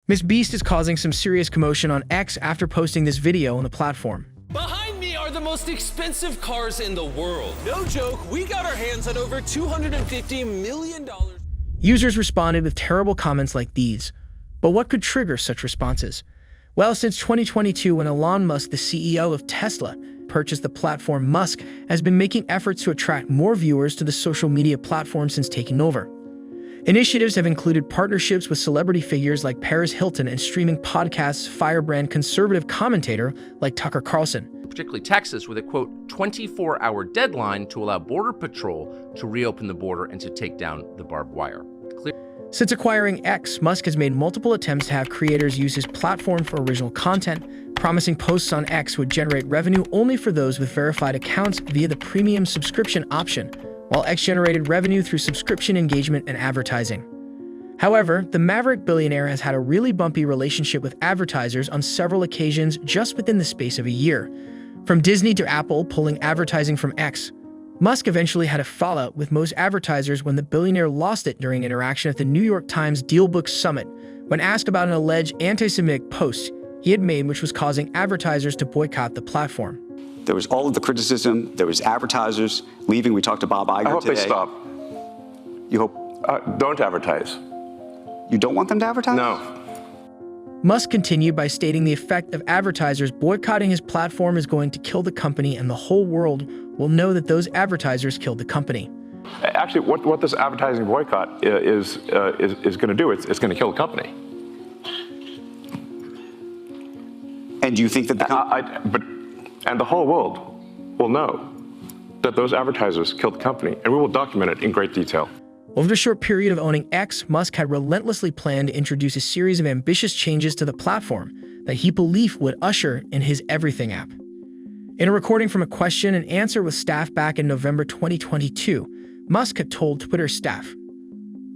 MrBeast is causing some serious commotion on X after posting this video on the platform. Behind me are the most expensive cars in the world. No joke, we got our hands on over $250 million. Users responded with terrible comments like these. But what could trigger such responses? Well, since 2022, when Elon Musk, the CEO of Tesla, purchased the platform, Musk has been making efforts to attract more viewers to the social media platform since taking over. Initiatives have included partnerships with celebrity figures like Paris Hilton and streaming podcasts firebrand conservative commentator like Tucker Carlson. Particularly Texas, with a, quote, 24-hour deadline to allow Border Patrol to reopen the border and to take down the barbed wire. Since acquiring X, Musk has made multiple attempts to have creators use his platform for original content, promising posts on X would generate revenue only for those with verified accounts via the premium subscription option, while X generated revenue through subscription engagement and advertising. However, the maverick billionaire has had a really bumpy relationship with advertisers on several occasions just within the space of a year. From Disney to Apple pulling advertising from X, Musk eventually had a fallout with most advertisers when the billionaire lost it during interaction at the New York Times DealBook Summit when asked about an alleged anti-Semitic post he had made which was causing advertisers to boycott the platform. There was all of the criticism. There was advertisers leaving. We talked to Bob Iger today. I hope they stop. You hope? Don't advertise. You don't want them to advertise? No. Musk continued by stating the effect of advertisers boycotting his platform is going to kill the company and the whole world will know that those advertisers killed the company. Actually, what this advertising boycott is going to do, it's going to kill the company. And do you think that and the whole world will know that those advertisers killed the company, and we will document it in great detail. Over the short period of owning X, Musk had relentlessly planned to introduce a series of ambitious changes to the platform that he believed would usher in his Everything app. In a recording from a question and answer with staff back in November 2022, Musk had told Twitter staff,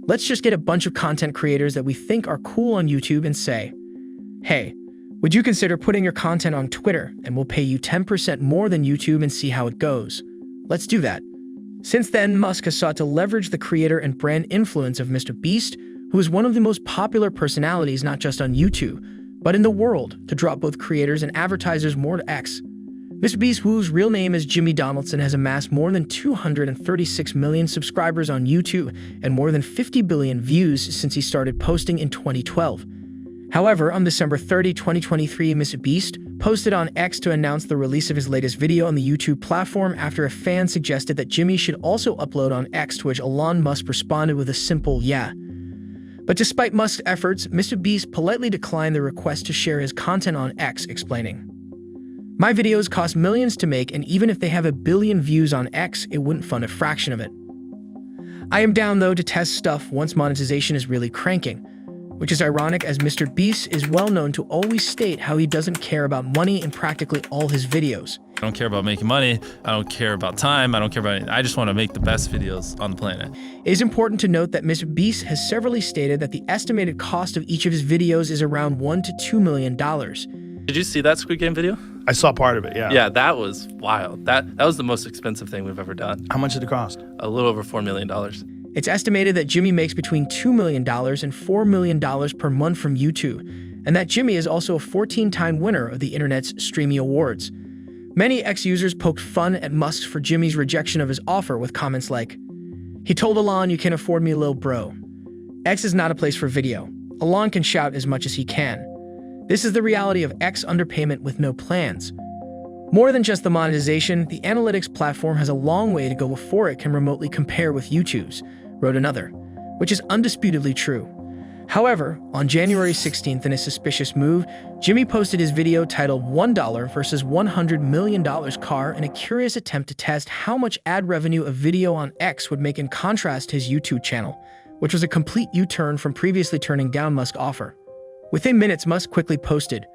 "Let's just get a bunch of content creators that we think are cool on YouTube and say, hey, would you consider putting your content on Twitter and we'll pay you 10% more than YouTube and see how it goes? Let's do that." Since then, Musk has sought to leverage the creator and brand influence of MrBeast, who is one of the most popular personalities not just on YouTube, but in the world, to draw both creators and advertisers more to X. MrBeast, whose real name is Jimmy Donaldson, has amassed more than 236 million subscribers on YouTube and more than 50 billion views since he started posting in 2012. However, on December 30, 2023, MrBeast posted on X to announce the release of his latest video on the YouTube platform after a fan suggested that Jimmy should also upload on X, to which Elon Musk responded with a simple yeah. But despite Musk's efforts, MrBeast politely declined the request to share his content on X, explaining, "My videos cost millions to make, and even if they have 1 billion views on X, it wouldn't fund a fraction of it. I am down, though, to test stuff once monetization is really cranking," which is ironic as MrBeast is well known to always state how he doesn't care about money in practically all his videos. I don't care about making money, I don't care about time, I don't care about anything. I just want to make the best videos on the planet. It is important to note that MrBeast has severally stated that the estimated cost of each of his videos is around $1 to $2 million. Did you see that Squid Game video? I saw part of it, yeah. Yeah, that was wild. That was the most expensive thing we've ever done. How much did it cost? A little over $4 million. It's estimated that Jimmy makes between $2 million and $4 million per month from YouTube, and that Jimmy is also a 14-time winner of the internet's streaming awards. Many X users poked fun at Musk for Jimmy's rejection of his offer with comments like, "He told Elon you can afford me, lil bro. X is not a place for video. Elon can shout as much as he can. This is the reality of X underpayment with no plans. More than just the monetization, the analytics platform has a long way to go before it can remotely compare with YouTube's," wrote another, which is undisputedly true. However, on January 16th, in a suspicious move, Jimmy posted his video titled $1 versus $100 million car in a curious attempt to test how much ad revenue a video on X would make in contrast to his YouTube channel, which was a complete U-turn from previously turning down Musk's offer. Within minutes, Musk quickly posted.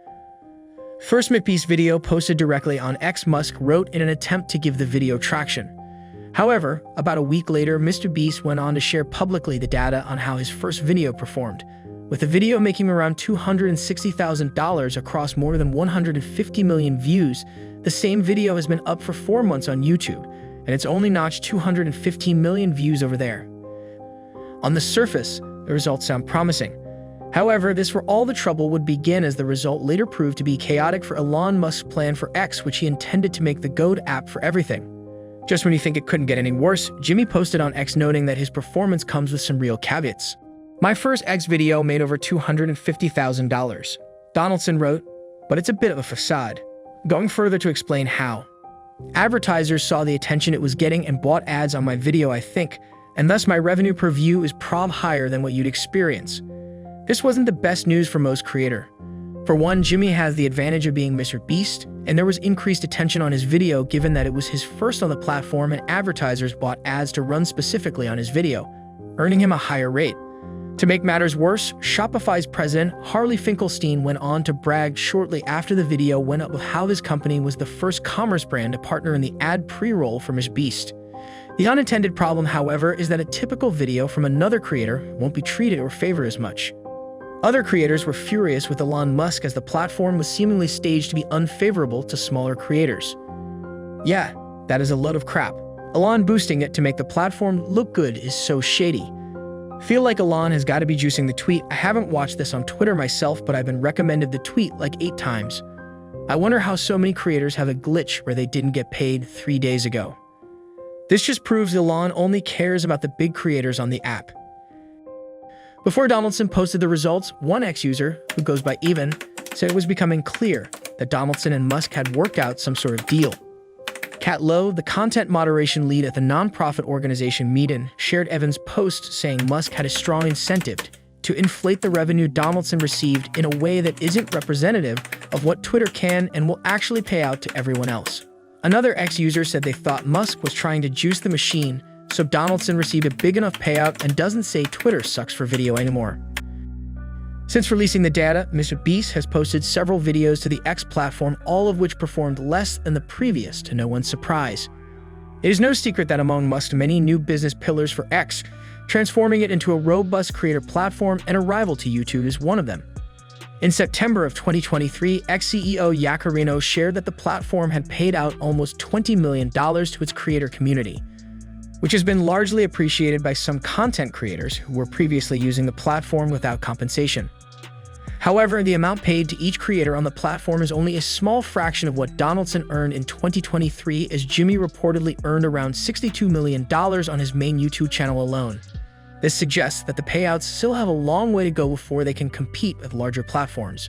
First MrBeast video posted directly on X, Musk wrote in an attempt to give the video traction. However, about a week later, MrBeast went on to share publicly the data on how his first video performed, with the video making around $260,000 across more than 150 million views. The same video has been up for 4 months on YouTube, and it's only notched 215 million views over there. On the surface, the results sound promising. However, this where all the trouble would begin, as the result later proved to be chaotic for Elon Musk's plan for X, which he intended to make the GOAT app for everything. Just when you think it couldn't get any worse, Jimmy posted on X noting that his performance comes with some real caveats. "My first X video made over $250,000. Donaldson wrote, but it's a bit of a facade. Going further to explain how. Advertisers saw the attention it was getting and bought ads on my video, I think, and thus my revenue per view is prob higher than what you'd experience. This wasn't the best news for most creator. For one, Jimmy has the advantage of being MrBeast, and there was increased attention on his video given that it was his first on the platform and advertisers bought ads to run specifically on his video, earning him a higher rate. To make matters worse, Shopify's president, Harley Finkelstein, went on to brag shortly after the video went up of how his company was the first commerce brand to partner in the ad pre-roll for MrBeast. The unintended problem, however, is that a typical video from another creator won't be treated or favored as much. Other creators were furious with Elon Musk as the platform was seemingly staged to be unfavorable to smaller creators. Yeah, that is a load of crap. Elon boosting it to make the platform look good is so shady. Feel like Elon has got to be juicing the tweet. I haven't watched this on Twitter myself, but I've been recommended the tweet like 8 times. I wonder how so many creators have a glitch where they didn't get paid 3 days ago. This just proves Elon only cares about the big creators on the app. Before Donaldson posted the results, one X user, who goes by Even, said it was becoming clear that Donaldson and Musk had worked out some sort of deal. Kat Lowe, the content moderation lead at the nonprofit organization Meeden, shared Evan's post saying Musk had a strong incentive to inflate the revenue Donaldson received in a way that isn't representative of what Twitter can and will actually pay out to everyone else. Another X user said they thought Musk was trying to juice the machine, so Donaldson received a big enough payout and doesn't say Twitter sucks for video anymore. Since releasing the data, MrBeast has posted several videos to the X platform, all of which performed less than the previous, to no one's surprise. It is no secret that among Musk's many new business pillars for X, transforming it into a robust creator platform and a rival to YouTube is one of them. In September of 2023, X CEO Yaccarino shared that the platform had paid out almost $20 million to its creator community, which has been largely appreciated by some content creators who were previously using the platform without compensation. However, the amount paid to each creator on the platform is only a small fraction of what Donaldson earned in 2023, as Jimmy reportedly earned around $62 million on his main YouTube channel alone. This suggests that the payouts still have a long way to go before they can compete with larger platforms.